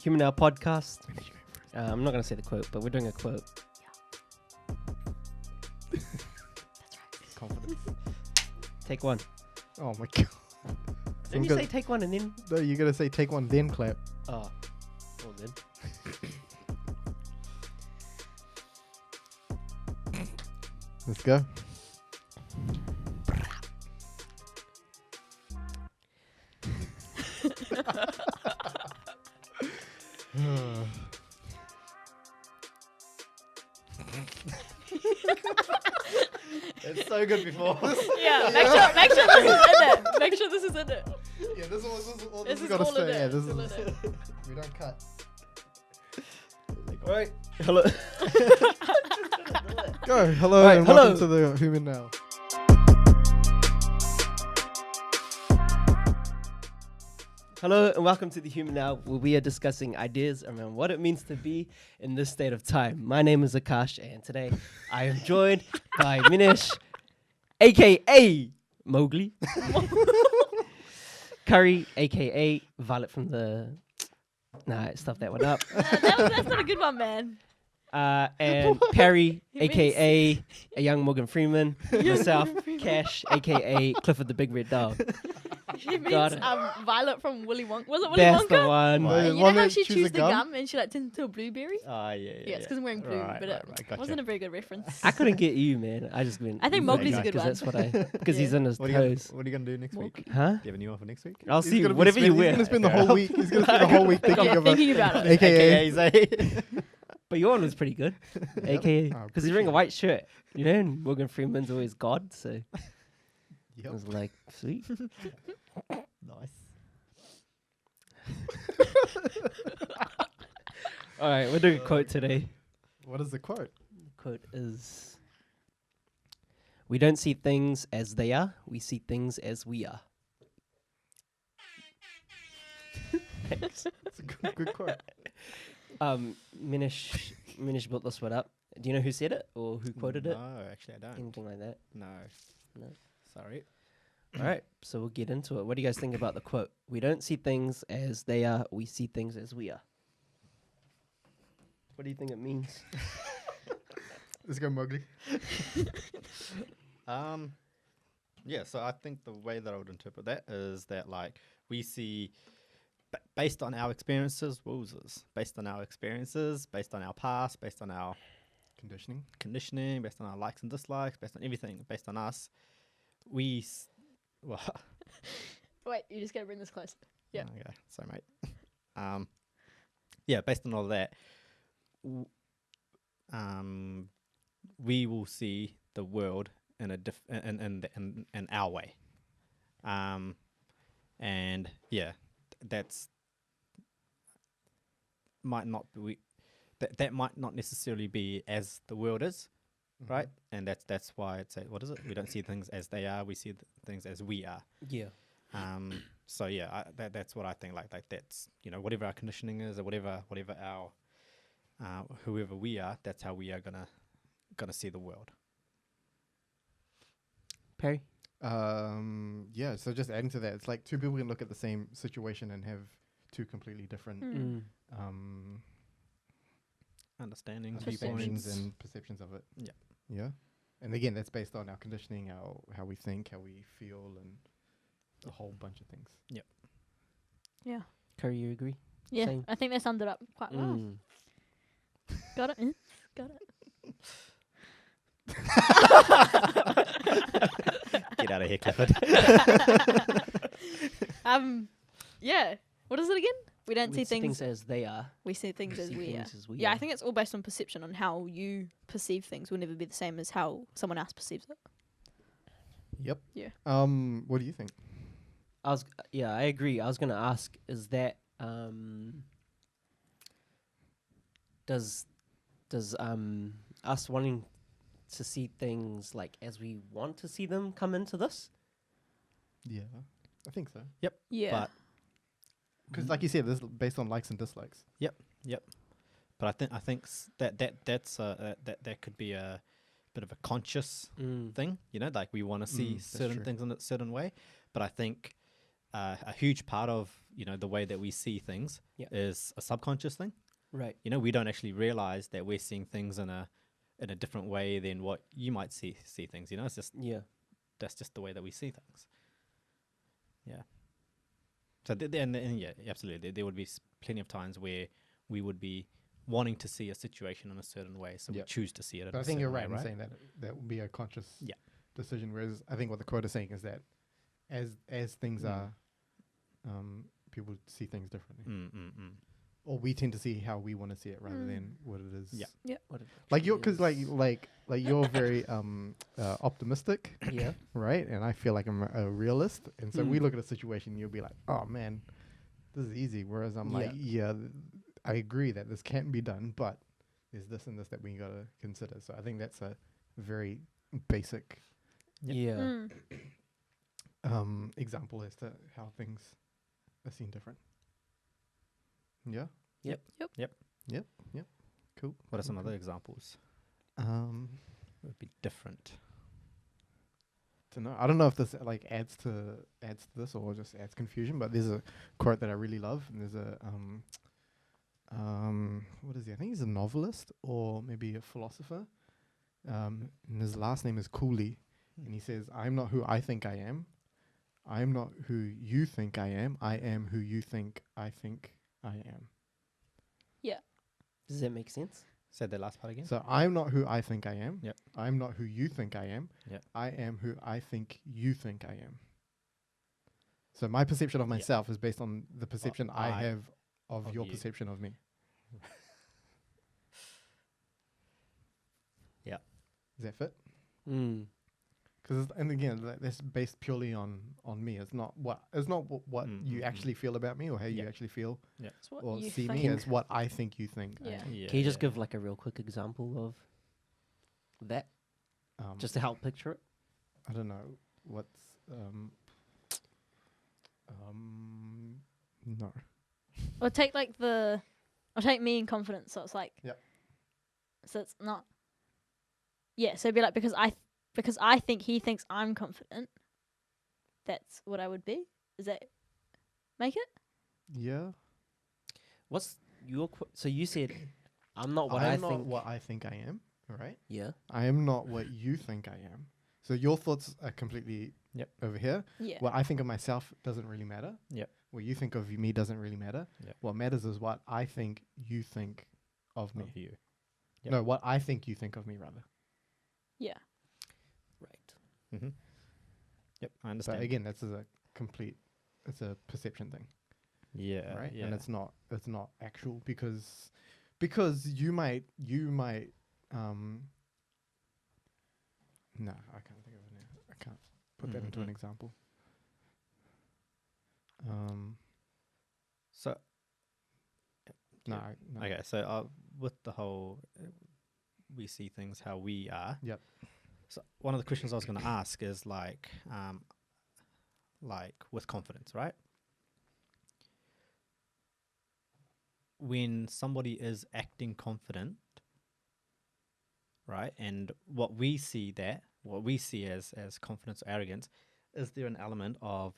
HumanNow podcast. I'm not going to say the quote, but we're doing a quote. That's right. Confidence. Take one. Oh my god. Didn't you say take one and then? No, you're gonna say take one, then clap. Oh, well then. Let's go. It's so good before. Yeah, make sure this is in it. Make sure this is in it. Yeah, this is all This is gotta all in stay. it. Yeah, this It's all is. in it. We don't cut. Right. Hello. Go. Hello Right, and hello. welcome to the HumanNow. Hello and welcome to the HumanNow, where we are discussing ideas around what it means to be in this state of time. My name is Akash, and today I am joined by Minesh, aka Mowgli, Curry, aka Violet from the. Nah, stuff that one up. That's not a good one, man. And Perry, It aka a young Morgan Freeman, myself, Freeman. Cash, aka Clifford the Big Red Dog. She Got means it. Violet from Willy Wonka. Was it Willy That's Wonka? the one. Wow. You The know one how that she chews chews the the gum? gum and she like turns into a blueberry? Yeah. Yeah, it's because I'm wearing blue, Right, but right, it gotcha. wasn't a very good reference. I couldn't get you, man. I just went. I think Mowgli's a good because one. that's what I. Because he's Yeah. in his What are toes. you gonna do next week? Huh? Do you have a new one for next week? I'll He's see gonna be whatever you spend- wear. He's gonna spend the whole week. He's gonna spend the whole week thinking of Thinking about it. AKA. AKAs, But your one was pretty good, aka I because he's wearing a appreciate white shirt. You know, and Morgan Freeman's always God, so I Yep. was like, sweet. Nice. All right, we're doing a quote today. What is the quote? The quote is: "We don't see things as they are; we see things as we are." Thanks. It's a good quote. Minish built this one up. Do you know who said it or who quoted it? No, actually I don't. Anything like that? No. No. Sorry. All right, so we'll get into it. What do you guys think about the quote? We don't see things as they are; we see things as we are. What do you think it means? Let's go, Mowgli. Yeah, so I think the way that I would interpret that is that like we see based on our experiences, based on our experiences, based on our past, based on our Conditioning. conditioning, based on our likes and dislikes, based on everything, based on us, well, Wait, you just gotta bring this close. Yeah. okay, sorry, mate. Yeah, based on all that, we will see the world in a in our way, and yeah, that's might not be that might not necessarily be as the world is, right? And that's why it's what is it? We don't see things as they are; we see things as we are. Yeah. So yeah, that's what I think. Like that's whatever our conditioning is, or whatever our whoever we are, that's how we are gonna see the world. Perry? Yeah, so just adding to that, it's like two people can look at the same situation and have two completely different Understandings, understandings viewpoints, and perceptions of it. Yeah. Yeah. And again, that's based on our conditioning, how we think, how we feel, and a whole bunch of things. Yeah. Curry, you agree? Yeah, Same. I think they summed it up quite well. Mm. Got it? Got it. Get out of here, Clifford. Yeah. What is it again? We don't We see see things. as they are. We see things we as see we are. things as we Yeah, are. I think it's all based on perception, on how you perceive things will never be the same as how someone else perceives it. Yep. Yeah. What do you think? I agree. I was gonna ask, is that does us wanting to see things like as we want to see them come into this? Yeah, I think so. Yeah. But Because, like you said, this is based on likes and dislikes. But I think that could be a bit of a conscious thing, like we want to see that's certain true. things in a certain way. But I think a huge part of the way that we see things Yeah. is a subconscious thing. Right. We don't actually realize that we're seeing things in a different way than what you might see things. It's just Yeah. that's just the way that we see things. Yeah. So and yeah, absolutely. There would be plenty of times where we would be wanting to see a situation in a certain way, so we Yep. choose to see it. In But a I think you're certain right way, in saying that that would be a conscious Yeah. decision. Whereas I think what the quote is saying is that as things are, people see things differently, or we tend to see how we want to see it rather than what it is. Yeah. What it Like you're, truly because is. like you're very optimistic, Yeah. right? And I feel like I'm a realist, and so we Mm. look at a situation, and you'll be like, "Oh man, this is easy." Whereas I'm like, Yeah. "Yeah, I agree that this can't be done, but there's this and this that we gotta consider." So I think that's a very basic Yeah. example as to how things are seen different. Yeah. Cool. What are some other examples? Would be different. To know. I don't know if this like adds to this or just adds confusion, but there's a quote that I really love, and there's a what is he? I think he's a novelist or maybe a philosopher. And his last name is Cooley, and he says, "I'm not who I think I am. I'm not who you think I am. I am who you think I am." Does that make sense? Say that last part again. So I'm not who I think I am. Yep. I'm not who you think I am. Yep. I am who I think you think I am. So my perception of myself is based on the perception I have of your you. perception of me. Yeah. Does that fit? Mm. Because and again, that's based purely on me. It's not what you actually feel about me or how you Yeah. actually feel It's what or you see think. me as what I think you think. I Yeah. am. Can you just give like a real quick example of that, just to help picture it? I don't know what's no. Or take take me in confidence. So it's like, Yep. So it's not. Yeah. So it'd be like because I think he thinks I'm confident. That's what I would be. Does that make it? Yeah. What's your so you said I'm not what I I am not think. what I think I am. All right. Yeah. I am not what you think I am. So your thoughts are completely over here. Yeah. What I think of myself doesn't really matter. Yep. What you think of me doesn't really matter. Yep. What matters is what I think you think of me. Of you. Yep. No, what I think you think of me, rather. Yeah. Right. Mm-hmm. Yep, I understand. But again, that's it's a perception thing, yeah, right? yeah. And it's not actual because you might no, I can't think of it now. I can't put that into an example. So No. okay, so with the whole we see things how we are. Yep. So one of the questions I was going to ask is like with confidence, right? When somebody is acting confident, right, and what we see as confidence or arrogance, is there an element of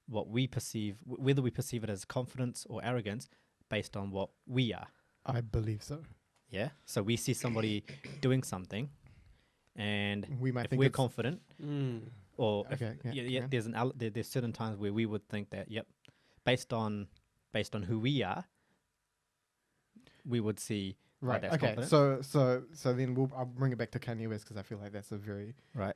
what we perceive, whether we perceive it as confidence or arrogance, based on what we are? I believe so. Yeah. So we see somebody doing something, and We might if think we're it's confident, or if, Okay, yeah, yeah, carry on. there's certain times where we would think that, yep, based on who we are, we would see right. that's Okay. confident. So then I'll bring it back to Kanye West because I feel like that's a very Right.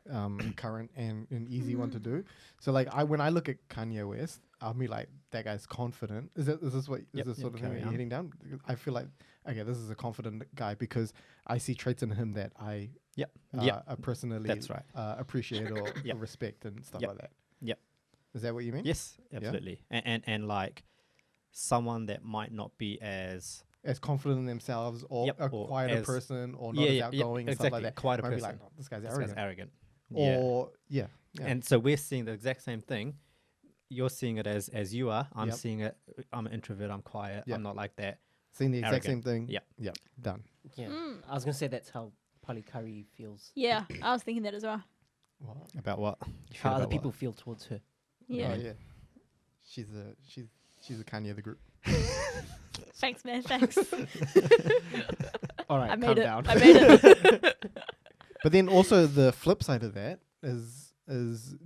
current and an easy one to do. So like when I look at Kanye West, I'll be like, that guy's confident. Is this Yep, sort of yep, thing that carry you're on. hitting down? I feel like, okay, this is a confident guy because I see traits in him that I Yep. Yep. personally That's right. appreciate or Yep. respect and stuff Yep. like that. Yep. Is that what you mean? Yes, absolutely. And like someone that might not be as As confident in themselves or Yep, a or quieter as- person or not as outgoing and stuff exactly, like that. quieter Might be person. like, oh, this guy's This arrogant. guy's arrogant. Yeah. Or yeah. And so we're seeing the exact same thing. You're seeing it as you are. I'm Yep. seeing it. I'm an introvert. I'm quiet. Yep. I'm not like that. Seeing the exact same Arrogant. thing. Yep. Yep. Done. Yeah. Mm. I was gonna say that's how Polly Curry feels. Yeah. I was thinking that as well. What? About what? You feel How other about people feel towards her. Yeah. Oh, yeah. She's a Kanye of the group. Thanks, man. Thanks. All right, I calm made it. down. I made it. But then also the flip side of that is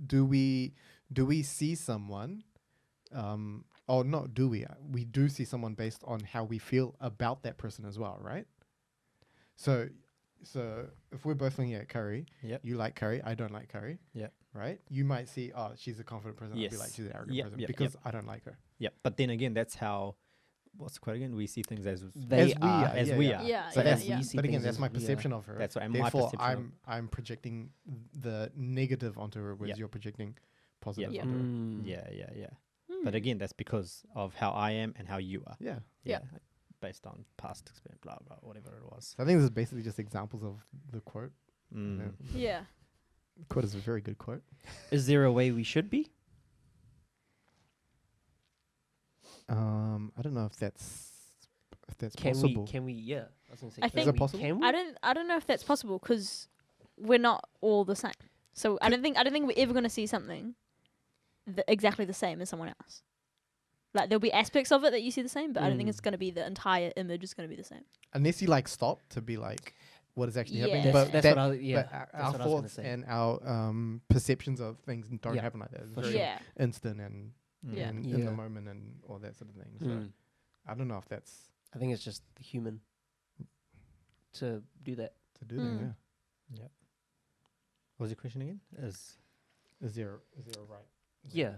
do we see someone or not do we do see someone based on how we feel about that person as well, right? So if we're both looking at Curry, Yep. you like Curry, I don't like Curry. Yep. Right? You might see, oh, she's a confident person, I'll be Yes. like, she's an arrogant Yep, person yep, because I don't like her. Yeah, but then again, that's how. What's the quote again? We see things as They As we are. are, as yeah, we yeah. are. Yeah, So yeah, that's yeah. we see But again, things that's as my we are. perception of her. That's what my Therefore, perception. I'm projecting the negative onto her, whereas Yep. you're projecting positive Yeah. onto her. Mm. Yeah. But again, that's because of how I am and how you are. Yeah. Yeah. Yeah. Based on past experience, blah blah, whatever it was. So I think this is basically just examples of the quote. Mm. Yeah. The quote is a very good quote. Is there a way we should be? I don't know if that's Can possible. we? Can we? Yeah. I was gonna say. I Is think- it possible? Can we? I don't know if that's possible because we're not all the same. So I don't think we're ever going to see something exactly the same as someone else. Like there'll be aspects of it that you see the same, but I don't think Mm. it's going to be the entire image is going to be the same. Unless you like stop to be like, what is actually happening? Yeah. But That's that- what I. Yeah. but our that's what I was gonna thoughts say. and our perceptions of things don't Yeah, happen like that. It's for very sure. Yeah. instant and Yeah. in Yeah. the moment and all that sort of thing. So Mm. I don't know if that's I think it's just the human to do that. to do that. Mm. What was your question again? Is there a right way Yeah.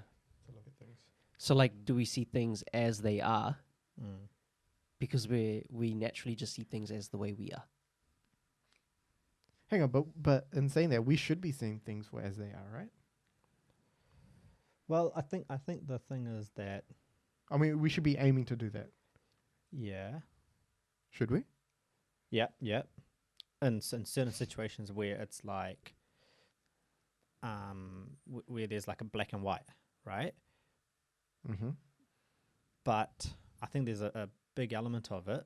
to look at things? So like, do we see things as they are Mm. because we naturally just see things as the way we are? Hang on, but in saying that, we should be seeing things for as they are, right? Well, I think the thing is that I mean, we should be aiming to do that. yeah, Should we? yeah. In certain situations where it's like, where there's like a black and white, right? Mm-hmm. But I think there's a big element of it,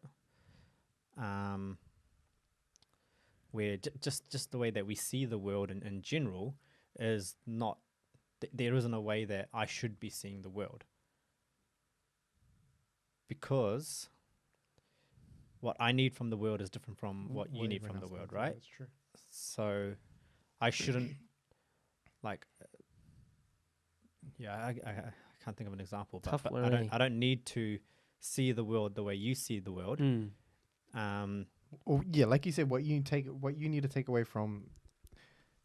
where just the way that we see the world in general is not. There isn't a way that I should be seeing the world, because what I need from the world is different from what you need from the world, right? That's true. So I shouldn't like. I can't think of an example, Tough but one, I eh? don't need to see the world the way you see the world. Mm. Or yeah, like you said, what you need to take away from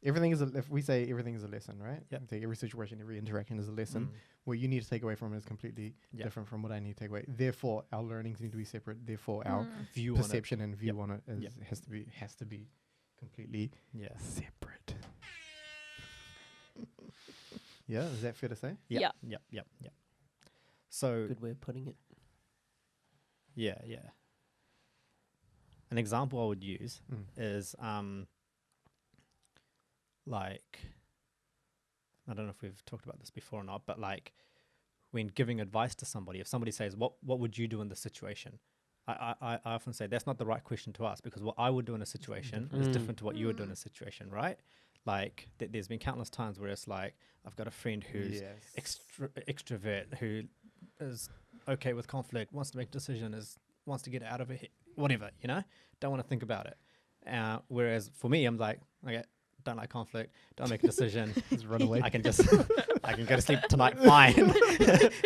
everything is if we say everything is a lesson, right? Yep. Take every situation, every interaction is a lesson. Mm. What you need to take away from it is completely Yep. different from what I need to take away. Therefore, our learnings need to be separate. Therefore, our Mm. View on it. perception and view Yep. on it is, Yep. has to be completely Yeah. separate. Yeah, is that fair to say? Yeah. Yep. So Good way of putting it. yeah. An example I would use Mm. is like, I don't know if we've talked about this before or not, but like when giving advice to somebody, if somebody says, what would you do in this situation? I often say that's not the right question to ask, because what I would do in a situation is Mm. different to what you would do in a situation, right? Like there's been countless times where it's like, I've got a friend who's extrovert, who is okay with conflict, wants to make a decision, wants to get out of it, whatever, don't want to think about it. Whereas for me, I'm like, okay, don't like conflict, don't make a decision. Just run away. I can just I can go to sleep tonight fine,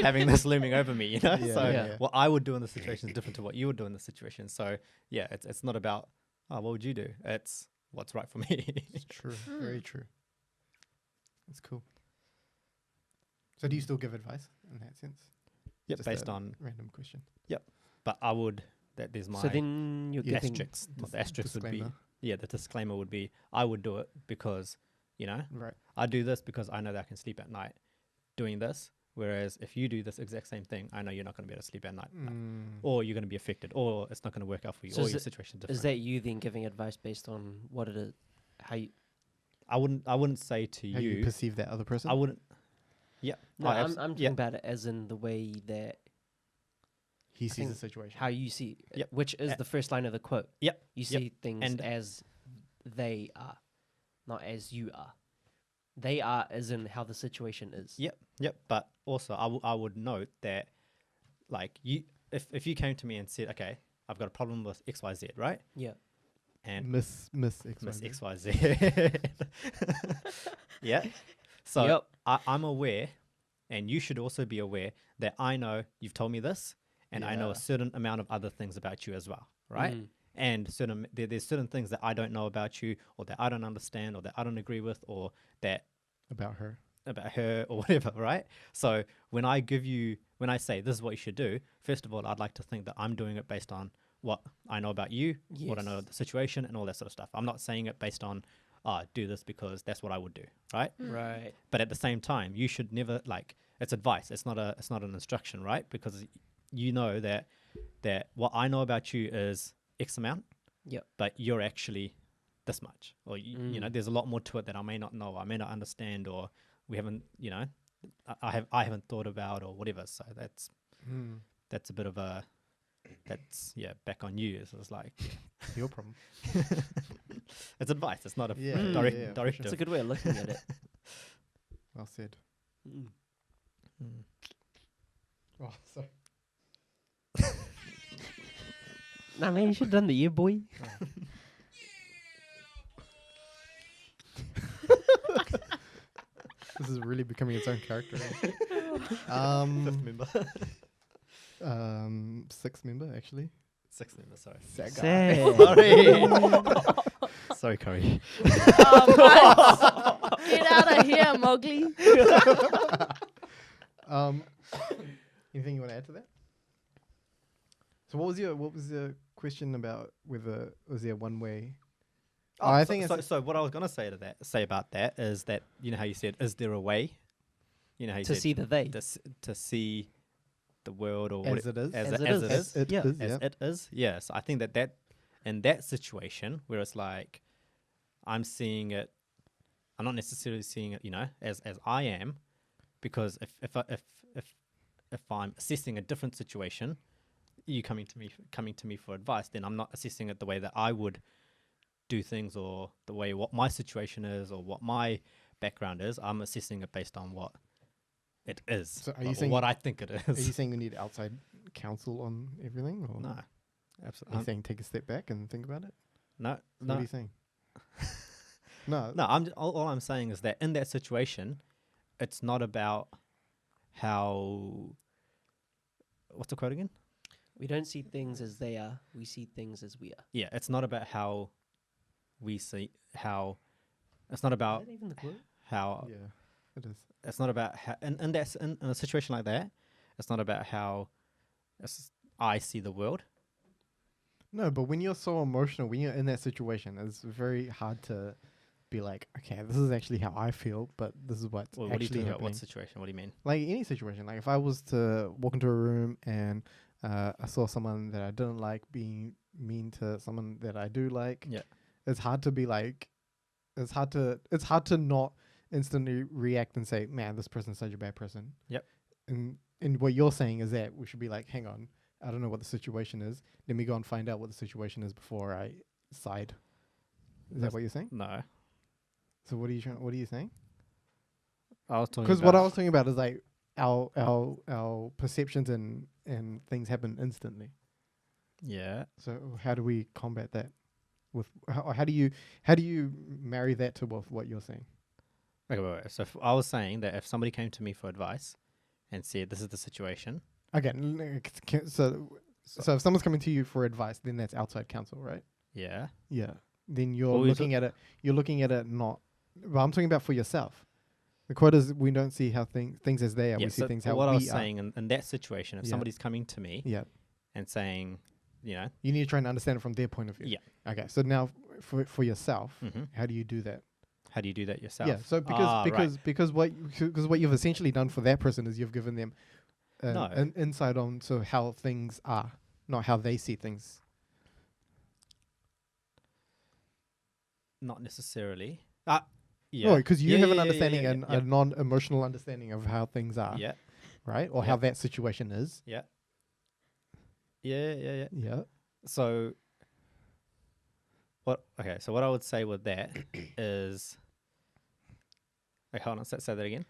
having this looming over me, Yeah, so yeah. what I would do in the situation is different to what you would do in the situation. So yeah, it's not about, oh, what would you do? It's what's right for me. It's true. Mm. Very true. That's cool. So do you still give advice in that sense? Yep, Just based a on, random question. but I would, that there's my So then you're Yeah. giving. asterisks. The asterisk would be, Disclaimer. the disclaimer would be, I would do it because, Right. I do this because I know that I can sleep at night doing this. Whereas if you do this exact same thing, I know you're not going to be able to sleep at night, or you're going to be affected, or it's not going to work out for you, So or is your it- situation's different. Is that you then giving advice based on what it is? How you? I wouldn't say to How you you. perceive that other person? I wouldn't. Yeah. No, I I'm abs- talking yeah. about it as in the way that he I sees think the situation. how you see, Yep. which is Yeah. the first line of the quote. Yep. You Yep. see things And- as they are, not as you are. They are as in how the situation is. Yep. Yep. But also, I would note that, like, if you came to me and said, okay, I've got a problem with X, Y, Z, right? Yeah. And Miss XYZ. Miss X, Y, Z. Yeah. So Yep. I'm aware, and you should also be aware that I know you've told me this, and I know Yeah. a certain amount of other things about you as well, right? Mm. And there's certain things that I don't know about you, or that I don't understand, or that I don't agree with, or that About her. about her, or whatever, right? So when I say this is what you should do, first of all, I'd like to think that I'm doing it based on what I know about you, what I know Yes. of the situation, and all that sort of stuff. I'm not saying it based on, do this because that's what I would do, right? Right. But at the same time, you should never, like, it's advice. It's not an instruction, right? Because you know that what I know about you is X amount, Yep. but you're actually this much, or you know, there's a lot more to it that I may not know, I may not understand, or we haven't, you know, I haven't thought about, or whatever. So that's a bit of a back on you. So it's like Your problem. it's advice. It's not a Yeah, Mm. direct yeah, for sure. directive. That's a good way of looking at it. Well said. Mm. Mm. Oh, sorry. Nah, man, you should have done the year, boy. This is really becoming its own character. Fifth member. Sixth member actually. Sixth member. Sorry. Sad Sad. Sorry, Corey. Oh, get out of here, Mowgli. Anything you want to add to that? So what was the question about whether was there one way? I think so. What I was gonna say about that is that, you know how you said, is there a way? You know how you To said see the they. to see the world, or as it is. as As it it is, is. It Yeah. is, as yeah. it is. Yes, I think that in that situation where it's like I'm seeing it, I'm not necessarily seeing it, you know, as I am, because if I'm assessing a different situation, you coming to me for advice, then I'm not assessing it the way that I would do things, or the way what my situation is, or what my background is. I'm assessing it based on what it is, So are you or saying- what I think it Are you is. saying we need outside counsel on everything, or No, are you absolutely saying take a step back and think about it? no, So What no. are you saying? No, No, all I'm saying is that in that situation, it's not about how. What's the quote again? We don't see things as they are. We see things as we are. Yeah, it's not about how we see how. It's not about Is that even the quote? how. yeah, it is. It's not about how. In a situation like that, it's not about how I see the world. No, but when you're so emotional, when you're in that situation, it's very hard to be like, okay, this is actually how I feel, but this is what's Well, what are you actually talking about? happening. What situation? What do you mean? Like any situation, like if I was to walk into a room and I saw someone that I didn't like being mean to someone that I do like, Yeah. it's hard to be like, it's hard to not instantly react and say, man, this person's such a bad person. Yep. And what you're saying is that we should be like, hang on, I don't know what the situation is. Let me go and find out what the situation is before I side. Is that what you're saying? No, So what are you saying? I was talking Because about what I was talking about is like our perceptions and things happen instantly. Yeah. So how do we combat that? With how do you marry that to what you're saying? Okay, wait. So I was saying that if somebody came to me for advice and said, "This is the situation," Okay, so if someone's coming to you for advice, then that's outside counsel, right? yeah, Yeah. Then you're Well, we looking at it. You're looking at it not. But I'm talking about for yourself. The quote is, "We don't see how things as they are. yeah. We see So things but how what we I was are." saying in that situation, if Yeah. somebody's coming to me Yeah. and saying, you know, You need to try and understand it from their point of view. Yeah. Okay. So now for yourself, mhm, how do you do that? how do you do that yourself? Yeah. So because what you've essentially done for that person is you've given them No. an insight on how things are, not how they see things. Not necessarily. Yeah. Yeah. Because you Yeah, have an yeah, yeah, understanding yeah, and yeah. a non-emotional understanding of how things are, Yeah. right? Or Yeah. how that situation is. Yeah. Yeah. Yeah. Yeah. Yeah. So what? Okay. So what I would say with that is, hold on. Say that again.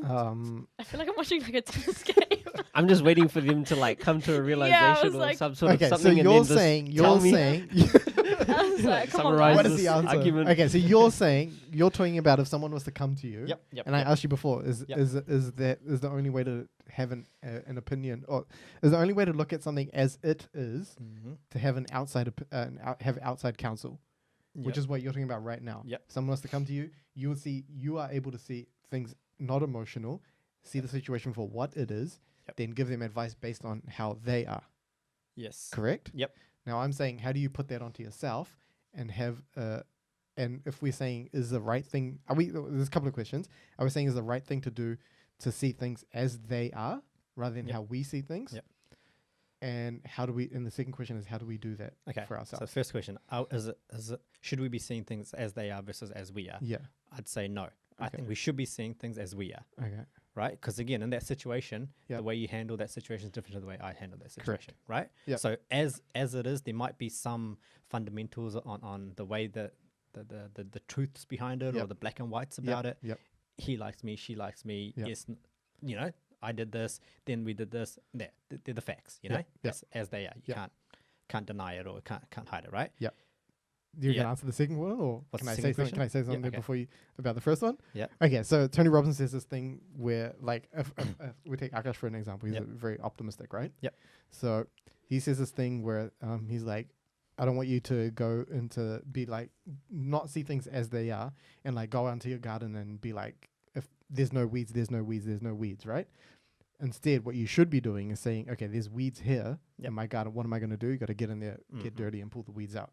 I feel like I'm watching like a tennis game. I'm just waiting for them to like come to a realization or like- some sort Okay, of so something. and you're then just saying tell you're me- saying I was like, come on, summarize what guys. is this the answer? argument. Okay, so you're saying you're talking about if someone was to come to you. Yep. And I asked you before, is Yep. is the only way to have an opinion, or is the only way to look at something as it is Mm-hmm. to have an outside have outside counsel, which is what you're talking about right now. Yep. If someone was to come to you, you are able to see things not emotional, see the situation for what it is, Yep. then give them advice based on how they are. Yes. Correct? Yep. Now I'm saying, how do you put that onto yourself and have and if we're saying is the right thing, there's a couple of questions. Are we saying is the right thing to do to see things as they are rather than Yep. how we see things? Yep. And how do we, and the second question is, how do we do that Okay. for So ourselves? first question: is it should we be seeing things as they are versus as we are? Yeah. I'd say no. I Okay. think we should be seeing things as we are, Okay. right? Because again, in that situation, Yep. the way you handle that situation is different to the way I handle that Correct. situation, right? Yep. So as it is, there might be some fundamentals on the way that the truths behind it or Yep. the black and whites about it. Yep. He likes me, she likes me. Yep. Yes, I did this, then we did this. They're the facts, Yep. know, Yep. That's as they are. You Yep. can't deny it or can't hide it, right? Do you Yeah. can answer the second one, or What's can the I second say something? question? Can I say something Yeah, okay. before you about the first one? Yeah. Okay, so Tony Robbins says this thing where, like, if we take Akash for an example, he's Yep. very optimistic, right? Yep. So he says this thing where he's like, I don't want you to go into be like not see things as they are, and like go out into your garden and be like, if there's no weeds, there's no weeds, there's no weeds, right? Instead, what you should be doing is saying, okay, there's weeds here Yep. in my garden. What am I going to do? You got to get in there, get Mhm. dirty, and pull the weeds out.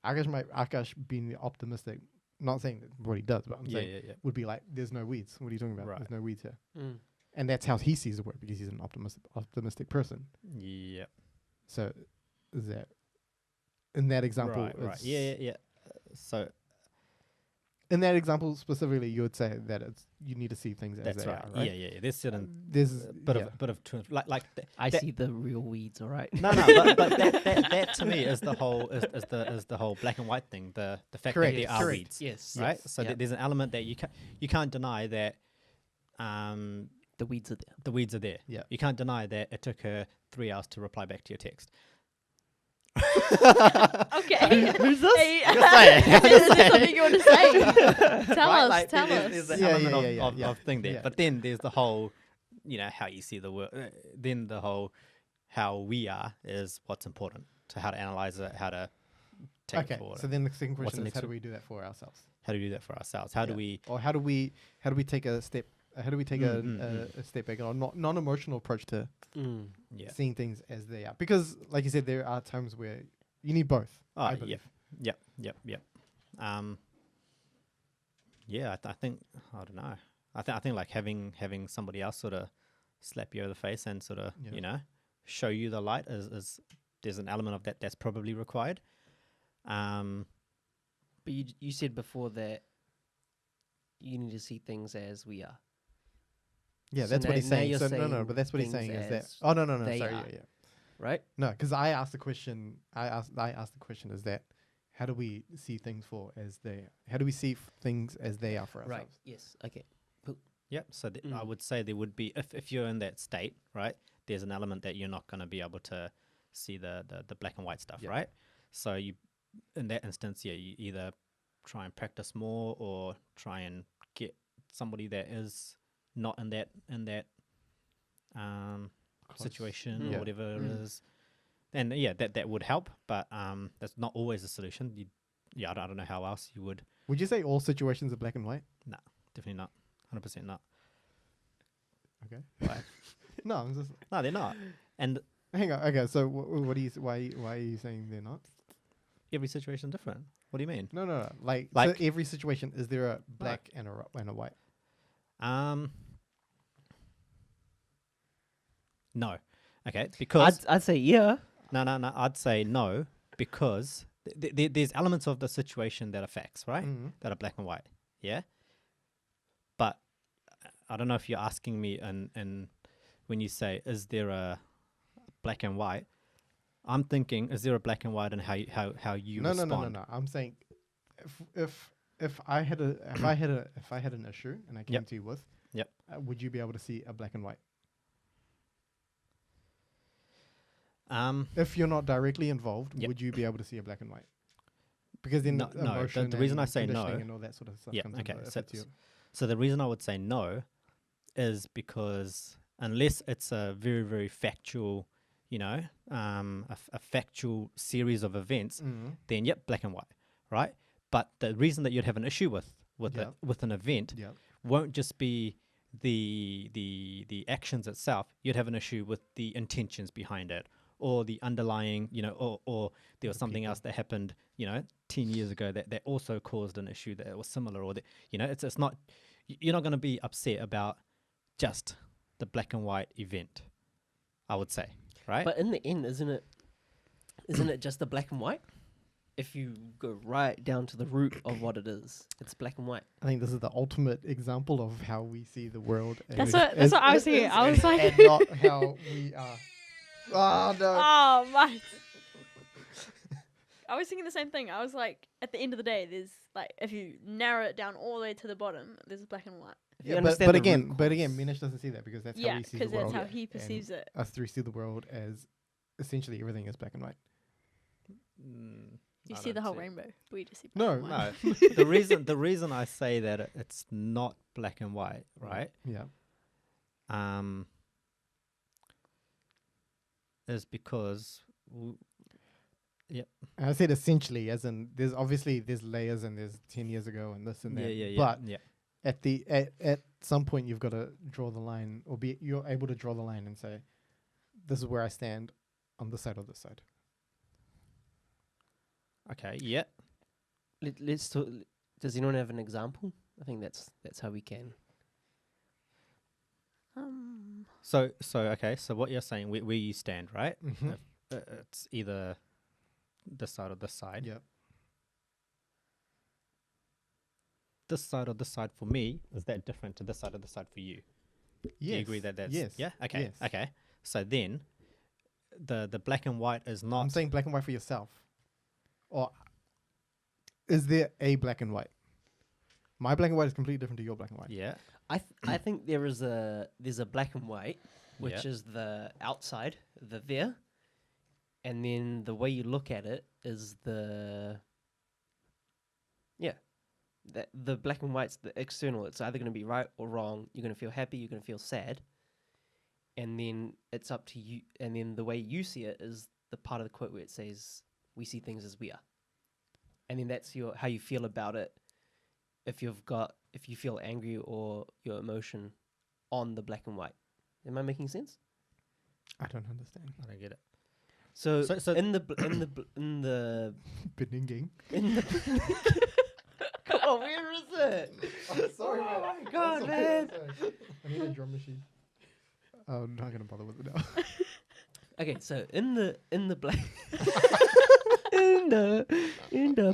Akash being optimistic, not saying that what he does, but I'm saying Yeah. would be like, there's no weeds. What are you talking about? Right. There's no weeds here. Mm. And that's how he sees the world because he's an optimistic person. Yeah. So is that in that example? Right. Yeah. So In that example specifically, you would say that you need to see things as that's they right. are, right? Yeah. There's certain There's bit yeah. of like I that- see the real weeds, all right? no, but that to me is the whole is the whole black and white thing. The fact Correct, that there are correct. weeds, Yes. right? yes, So yep. there's an element that you can't deny that The weeds are there. the weeds are there. Yeah. You can't deny that it took her 3 hours to reply back to your text. Okay. Who's this? Hey, Just say it. is there something you want to say? Tell Right? us. Like, Tell there's us. the Yeah, element yeah, of, yeah. of thing there. Yeah. But then there's the whole, how you see the world. Then the whole how we are is what's important. So how to analyze it, how to take it Okay. forward. So then the second What's question the is, how next do one? we do that for ourselves? How do we do that for ourselves? How do Yeah. we? Or how do we take a step? How do we take Mm. a step back or non-emotional approach to Mm. Yeah. seeing things as they are? Because, like you said, there are times where you need both. Oh, I yeah. believe. Yep. Yeah, I think I don't know. I think like having somebody else sort of slap you over the face and sort of Yeah. show you the light is there's an element of that that's probably required. But you said before that you need to see things as we are, Yeah, So that's what now- he's now saying. you're So no, saying but that's what he's things saying is that. as Oh no, they sorry, are. yeah. right? No, because I asked the question. I asked the question is that how do we see things for as they? How do we see things as they are for Right. ourselves? Yes. Okay. Yep. So I Mm. would say there would be if you're in that state, right? There's an element that you're not going to be able to see the black and white stuff, Yep. right? So you, in that instance, you either try and practice more or try and get somebody that is not in that Close. situation Mm. or Yeah. whatever it Mm. is. And yeah, that would help, but that's not always the solution. I don't know how else you would. Would you say all situations are black and white? Definitely not. 100% not. Okay. Why? No, I'm just No, they're not. And hang on. Okay, so what do you? Why are you saying they're not? every situation different. What do you mean? No. Like Like- so every situation, is there a black and a white? No. Okay, because I'd say yeah. no. I'd say no because there's elements of the situation that are facts, right? Mhm. That are black and white. Yeah. But I don't know if you're asking me, and when you say, "Is there a black and white?" I'm thinking, "Is there a black and white?" And how you No, respond? no. I'm saying if I had an issue and I came Yep. to you with, Yep. would you be able to see a black and white? If If you're not directly involved, Yep. would you be able to see a black and white? Because then No, no, the emotion reason I and say no- conditioning and all that sort of stuff Yeah, comes okay, into it. If so it's your- So the reason I would say no is because unless it's a very, very factual, you know, a factual series of events, then yep, black and white, right? But the reason that you'd have an issue with Yeah. with an event Yeah. won't just be the actions itself. You'd have an issue with the intentions behind it, or the underlying, you know, or there was The something else people. that happened, you know, 10 years ago that also caused an issue that was similar, or that, you know, it's not, you're not going to be upset about just the black and white event, I would say, right? But in the end, isn't it just the black and white? If you go right down to the root of what it is, it's black and white. I think this is the ultimate example of how we see the world. That's what I was thinking. I was like, and not how we are. Oh no! oh my. I was thinking the same thing. I was like, at the end of the day, there's like, if you narrow it down all the way to the bottom, there's black and white. If you Yeah, understand the root but again, cause- Minesh doesn't see that because that's how Yeah, he sees the because that's world. how he and perceives it. Us three see the world as essentially everything is black and white. You I see the don't whole see it. rainbow. We just see black No, and white. No, the reason I say that it's not black and white, right? Yeah. Is because And I said essentially, as in there's obviously there's layers and there's 10 years ago and this and that. But yeah. at some point you've got to draw the line, or you're able to draw the line and say, this is where I stand on this side or this side. Okay, yeah. Let's talk. Does anyone have an example? I think that's how we can. So okay. So what you're saying, where you stand, right? Mm-hmm. It's either this side or this side. Yep. This side or this side for me is that different to this side or this side for you? Yes. Do you agree that that's yes. yeah? Okay. Yes. Okay. So then, the black and white is not. I'm saying black and white for yourself. Or is there a black and white? My black and white is completely different to your black and white. Yeah. I think there's a black and white, which Yeah. is the outside, the there, and then the way you look at it is the black and white's the external. It's either going to be right or wrong. You're going to feel happy. You're going to feel sad, and then it's up to you. And then the way you see it is the part of the quote where it says, "We see things as we are," and then that's how you feel about it. If you feel angry or your emotion on the black and white. Am I making sense? I don't understand. I don't get it. So, So- in the Beninging. come on, where is it? Sorry, Oh man. my God, man. I need a drum machine. I'm not gonna bother with it now. Okay, so in the black in the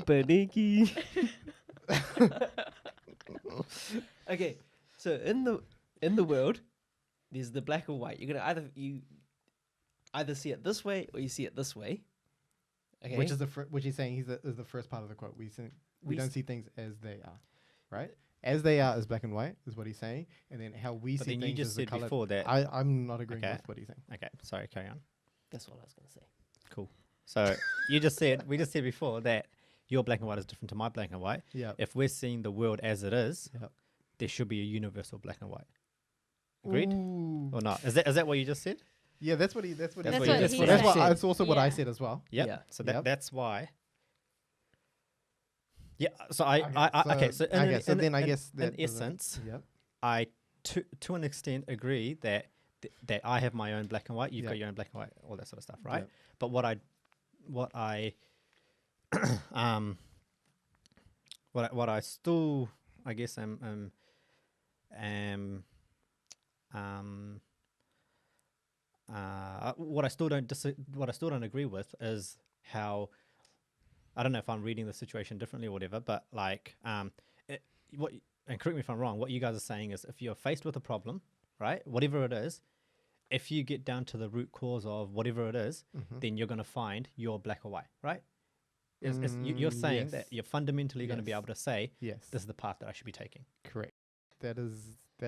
paniki. Okay, so in the world, there's the black or white. You're gonna either see it this way or you see it this way. Okay, Which is which he's saying is the first part of the quote. We We don't s- see things as they are, right? As they are is black and white is what he's saying, and then how we But see then things you just as the said color. before that. I'm not agreeing Okay. with what he's saying. Okay. Sorry. Carry on. that's what I was gonna say. Cool. So we just said before that your black and white is different to my black and white. Yeah. If we're seeing the world as it is, Yep. there should be a universal black and white. Agreed Ooh. or not? Is that what you just said? Yeah, that's what he. That's what. That's he what said. he That's said. what- That's that's what what. I It's also what I Yeah. said as well. Yep. Yeah. So Yep. that's why. Yeah. So I okay. So then I guess in that doesn't- essence, Yep. I to an extent agree that that I have my own black and white. You've Yeah. got your own black and white, all that sort of stuff, right? Yep. But what I what I still I guess what I still don't agree with is how I don't know if I'm reading the situation differently or whatever, but like and correct me if I'm wrong, what you guys are saying is if you're faced with a problem, right, whatever it is, if you get down to the root cause of whatever it is, Mhm. then you're going to find your black or white, right? You're saying yes. that you're fundamentally going to be Yes. able to say Yes. this is the path that I should be taking. Correct. That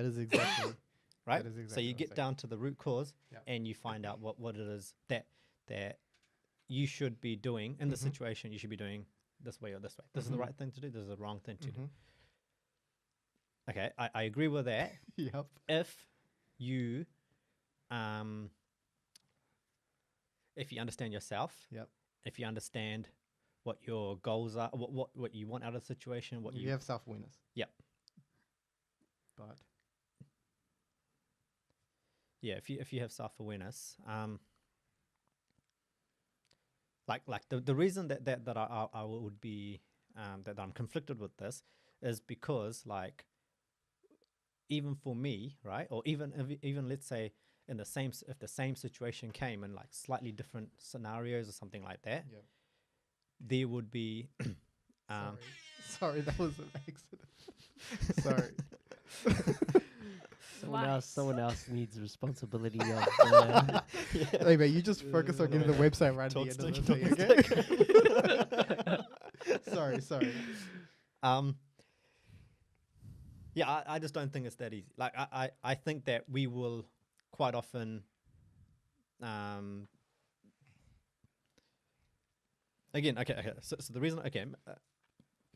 is exactly right? That is So exactly you what I'm get saying. down to the root cause, Yep. and you find out what it is that you should be doing in the Mhm. situation. You should be doing this way or this way. This is the Mhm. right thing to do. This is the wrong thing to do. Mhm. Okay, I agree with that. Yep. If you if you understand yourself, Yep. if you understand what your goals are, what you want out of the situation, what You have self-awareness. Yep. But yeah, if you have self-awareness, like the reason that I would be that I'm conflicted with this is because, like, even for me, right, or even let's say in the same if the same situation came in like slightly different scenarios or something like that, Yep. there would be sorry, that was an accident. Sorry. Someone else needs responsibility of the Hey mate, you just focus on getting the website right at Talk the end stick, of the day, okay? sorry. Yeah, I just don't think it's that easy. Like I think that we will quite often again, okay. So the reason,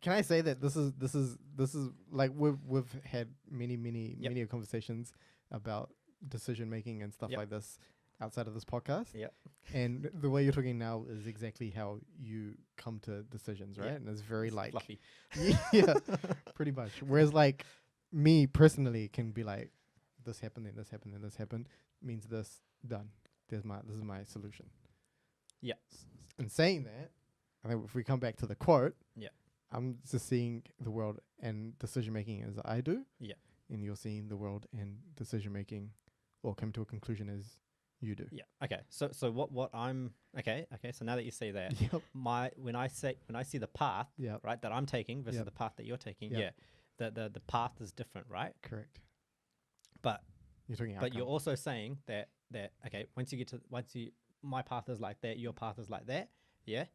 Can I say that this is like we've had many conversations about decision making and stuff Yep. like this outside of this podcast. Yep. And the way you're talking now is exactly how you come to decisions, right? Yep. And it's very It's like fluffy. yeah, pretty much. Whereas like me personally can be like, this happened, then this happened, then this happened, means this, done. This is my solution. Yeah. And saying that, I think if we come back to the quote, Yeah. I'm just seeing the world and decision making as I do. Yeah. And you're seeing the world and decision making or come to a conclusion as you do. Yeah. Okay. So what I'm okay. So now that you say that, Yep. when I see the path, Yep. right, that I'm taking versus Yep. the path that you're taking, Yep. yeah, the path is different, right? Correct. But You're talking but you're outcome. also saying that okay, once you my path is like that, your path is like that, yeah.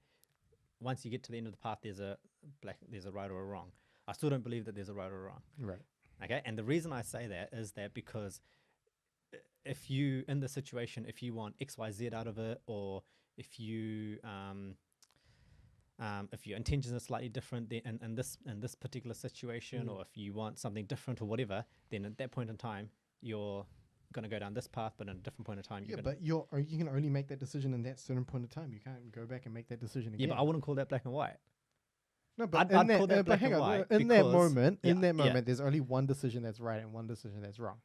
Once you get to the end of the path, there's a right or a wrong. I still don't believe that there's a right or a wrong. Right. Okay, and the reason I say that is that because if you in the situation, if you want X, Y, Z out of it, or if your intentions are slightly different in this particular situation, or if you want something different or whatever, then at that point in time you're going to go down this path, but at a different point in time Yeah, but you can only make that decision in that certain point of time. You can't go back and make that decision again. yeah, but I wouldn't call that black and white. No, but I'd in that, call that but black hang and on, white in that because- moment, yeah. there's only one decision that's right and one decision that's wrong.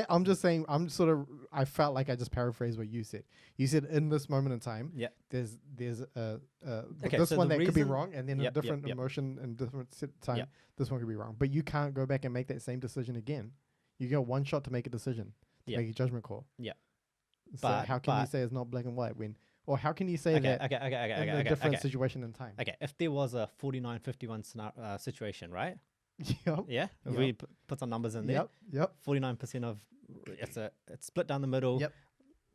I'm just saying. I felt like I just paraphrased what you said. You said in this moment in time, Yeah. there's Okay, this so one the that could be reason- wrong, and then a Yep, different yep. emotion and different time. Yep. This one could be wrong, but you can't go back and make that same decision again. You get one shot to make a decision, to Yep. make a judgment call. Yeah. So But- how can you but- say it's not black and white or how can you say Okay, that okay, in a different situation and time? Okay, if there was a 49-51 situation, right? Yep. Yeah, if Yep. we put some numbers in there. Yep. 49% of it's split down the middle. Yep.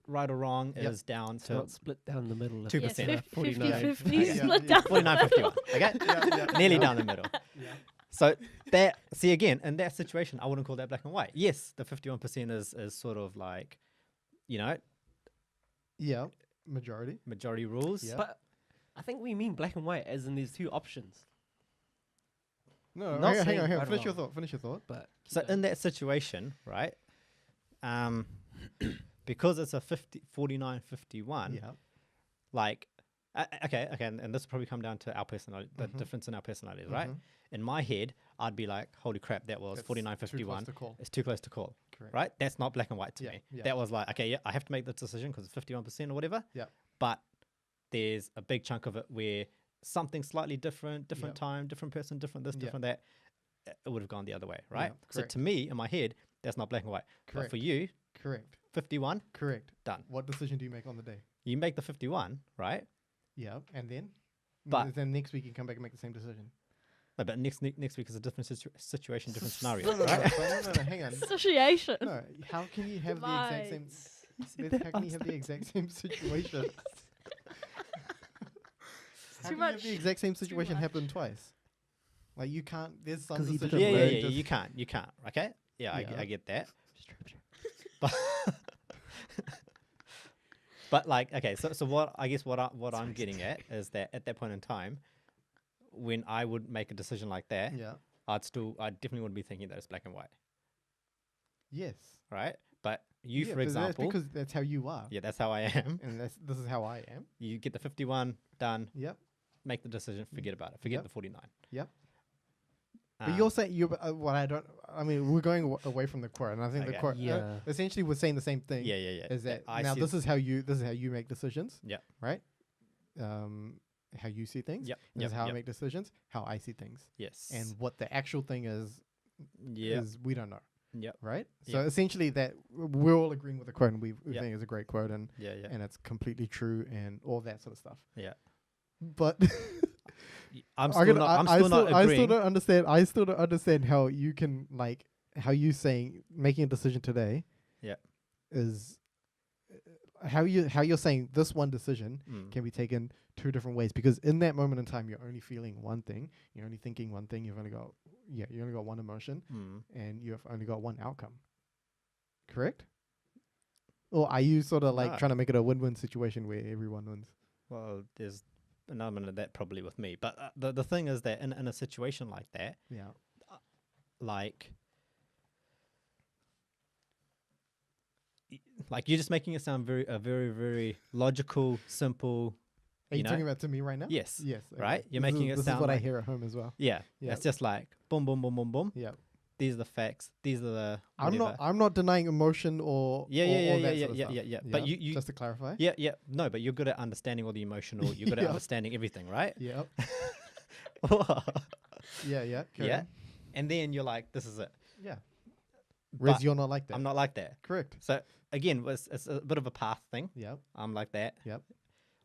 Right or wrong Yep. is down It's to not split down the middle. 2%. Yes, 49. 50-50 Yeah, split yeah. down. 49-51. Okay, nearly down the middle. Yeah. So that again in that situation, I wouldn't call that black and white. Yes, the 51% is sort of like, Yeah. Majority. majority rules. Yeah. But I think we mean black and white as in there's two options. No, Not hang saying on. right or Finish your wrong. thought. Finish your thought. But So in that situation, right? Because it's a 49-51. Yeah. Like okay, and this will probably come down to our personality, the difference in our personalities, right? Mhm. In my head, I'd be like, holy crap, that was That's 49-51. too close to call. It's too close to call, Correct. right? That's not black and white to Yeah, me. yeah. That was like, okay, yeah, I have to make this decision because it's 51% or whatever. Yeah. But there's a big chunk of it where something slightly different Yep. time, different person, different this, Yeah. different that, it would have gone the other way, right? Yeah, So correct. to me, in my head, that's not black and white. But Correct. for you, Correct. 51, Correct. done. What decision do you make on the day? You make the 51, right? Yeah. And then? But- then next week you come back and make the same decision. No, but next week is a different situation, different scenario, No, right? no, hang on. Association. No, how can you have the exact same? How can you have the exact same situation? How Too can you have much. the exact same Too situation much. happen twice? Like you can't. There's some 'Cause he decisions Yeah, didn't yeah, where yeah. just- You can't. Okay. Yeah, Yeah. I get that. But but like, okay, so what I guess what I'm getting at is that at that point in time, when I would make a decision like that, Yeah. I definitely wouldn't be thinking that it's black and white, Yes. right? But you, Yeah, for but example, that's because that's how you are. yeah, that's how I am. And this is how I am. You get the 51 done, Yep. make the decision, forget about it, forget Yep. the 49. Yep. But you're saying what I don't. I mean, we're going away from the quote, and I think the Okay. quote Yeah. essentially we're saying the same thing. yeah, yeah, yeah. Is that I now see this is how you make decisions. Yep. Right. How you see things. Yep. This Yep. is how I yep. make decisions. How I see things. Yes. And what the actual thing is we don't know. Yep. Right. So Yep. essentially, that we're all agreeing with the quote, and we Yep. think it's a great quote, and Yeah, yeah. and it's completely true, and all that sort of stuff. Yeah. But I'm still not I agreeing. still don't understand. I still don't understand how you can how you saying making a decision today. Yeah. Is how you're saying this one decision Mm. can be taken two different ways, because in that moment in time you're only feeling one thing, you're only thinking one thing, you only got one emotion, Mm. and you've only got one outcome. Correct? Or are you sort of No. trying to make it a win-win situation where everyone wins? Well, there's an element of that probably with me, but the thing is that in a situation like that, Yeah. like you're just making it sound very logical, simple. Are you know? talking about to me right now? Yes. Yes. Right? You're This making is, it this sound is what I like- hear at home as well. Yeah. Yeah. It's just like boom, boom, boom, boom, boom. Yeah. These are the facts. These are the. I'm whatever. not denying emotion or Yeah, or yeah, all yeah, that yeah, sort of yeah, stuff. yeah, yeah. But you just to clarify. Yeah, yeah. No, but you're good at understanding all the emotional. You're good at Yeah. understanding everything, right? Yeah. Yeah. Carry Yeah. on. And then you're like, this is it. Yeah. Whereas But you're not like that. I'm not like that. Correct. So again, it's a bit of a path thing. Yep. I'm like that. Yep.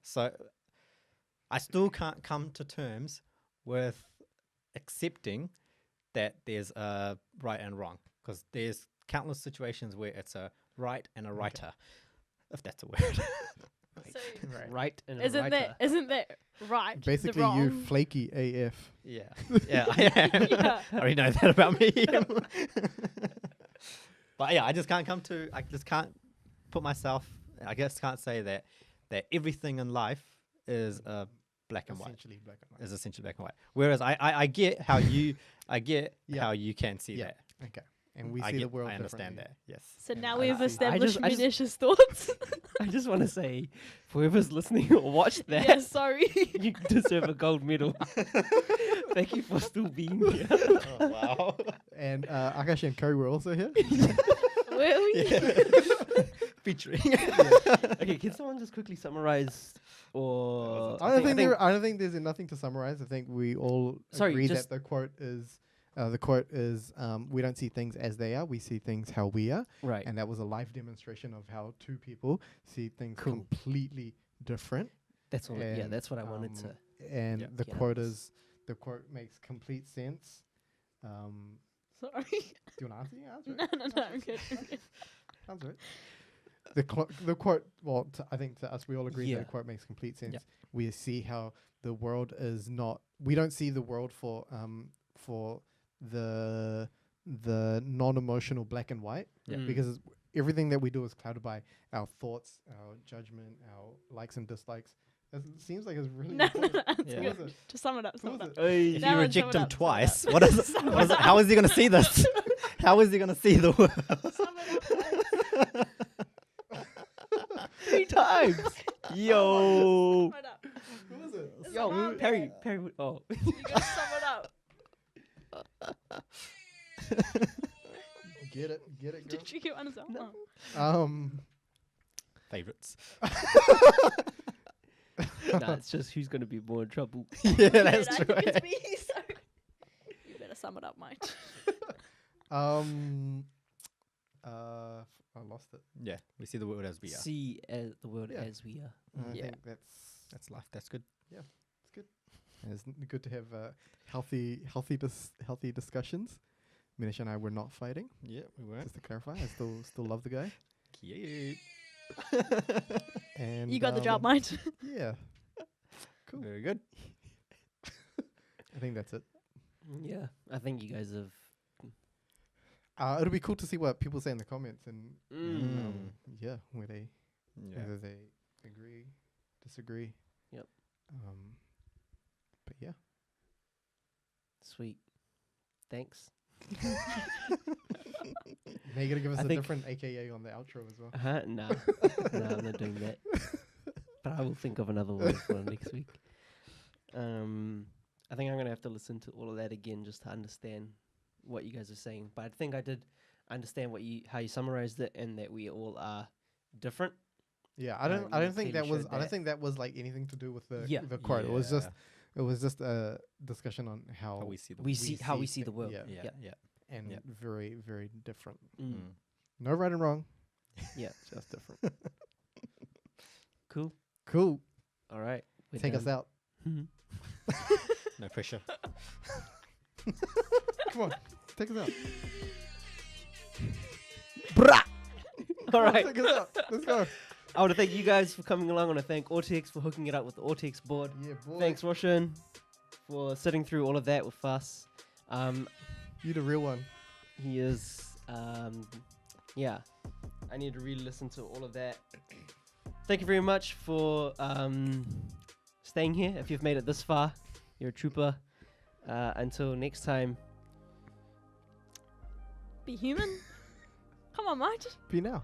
So I still can't come to terms with accepting that there's a right and wrong, because there's countless situations where it's a right and a righter, if that's a word. So Right and isn't that right? the Basically, you wrong? flaky AF. Yeah, yeah, I am. Yeah. I already know that about me. But yeah, I just can't put myself. I guess can't say that everything in life is black and white. Essentially black and white. Is essentially black and white. Whereas I get how you Yeah. how you can see Yeah. that. Okay. And we I see the get- world I understand differently. that. Yes. So Yeah, now I we've see. established I just- Minish's thoughts. I just want to say, for whoever's listening or watched that, yeah, sorry. you deserve a gold medal. Thank you for still being here. Oh, wow. And Akash and Curry were also here. Were we? Featuring. Okay, can someone just quickly summarize? Or I don't think there's nothing to summarize. I think we all Sorry, agree just- that the quote is we don't see things as they are, we see things how we are. right. And that was a live demonstration of how two people see things Cool. completely different. That's all. Yeah, and, that's what I wanted to. And Yep. the Get quote out. the quote makes complete sense. Sorry. Do you want to answer it? No, I'm good. I'm good. Answer it. The quote, well, I think to us, we all agree that Yeah. the quote makes complete sense. Yep. We see how the world is not. We don't see the world for the non-emotional black and white, Yeah. because everything that we do is clouded by our thoughts, our judgment, our likes and dislikes. It seems like it's really No, important. no, Yeah. Who is it? Just sum it up. Who Sum is it up. it? If That you one, reject sum it him up, sum it twice, up. what is it? Sum What is it it? How is he going to see this? How is he going to see the world? Sum it up. 3 times. Yo. Sum it up. Who is it? Yo, Sum it Perry. up. Perry. Oh. You gotta sum it up. Get it, girl. Did you get one as well? No. Oh. Favorites. Nah, it's just who's gonna be more in trouble. Yeah, that's I true. think it's me, so you better sum it up, mate. I lost it. Yeah, we see the world as we are. See the world Yeah. as we are. I Yeah. think That's life. That's good. it's good. And it's good to have healthy discussions. Minish and I were not fighting. Yeah, we weren't. Just to clarify, I still love the guy. Cute. And You got the job, mate. Yeah, cool. Very good. I think that's it. Yeah, I think you guys have. It'll be cool to see what people say in the comments and Mm. whether they agree, disagree. Yep. But yeah. Sweet. Thanks. Now you gotta give us I a think- different AKA on the outro as well. No, no, I'm not doing that. But I will think of another word for next week. I think I'm gonna have to listen to all of that again just to understand what you guys are saying. But I think I did understand how you summarized it, and that we all are different. Yeah, you I don't think clearly that was showed I don't that. think that was like anything to do with the Yeah. the quote. It was just a discussion on how How we see the We see how we see the thi- world. Yeah. Yeah, yeah. And Yep. very, very different. Mm. No right and wrong. Yeah. Just different. Cool. Cool. All right. we're Take us done. out. No pressure. Come on. Take us out. All right. Take us out. Let's go. I want to thank you guys for coming along. I want to thank Ortex for hooking it up with the Ortex board. Yeah, boy. Thanks, Roshan, for sitting through all of that with us. You the real one. He is, yeah. I need to really listen to all of that. Thank you very much for staying here. If you've made it this far, you're a trooper. Until next time. Be human. Come on, mate. Be now.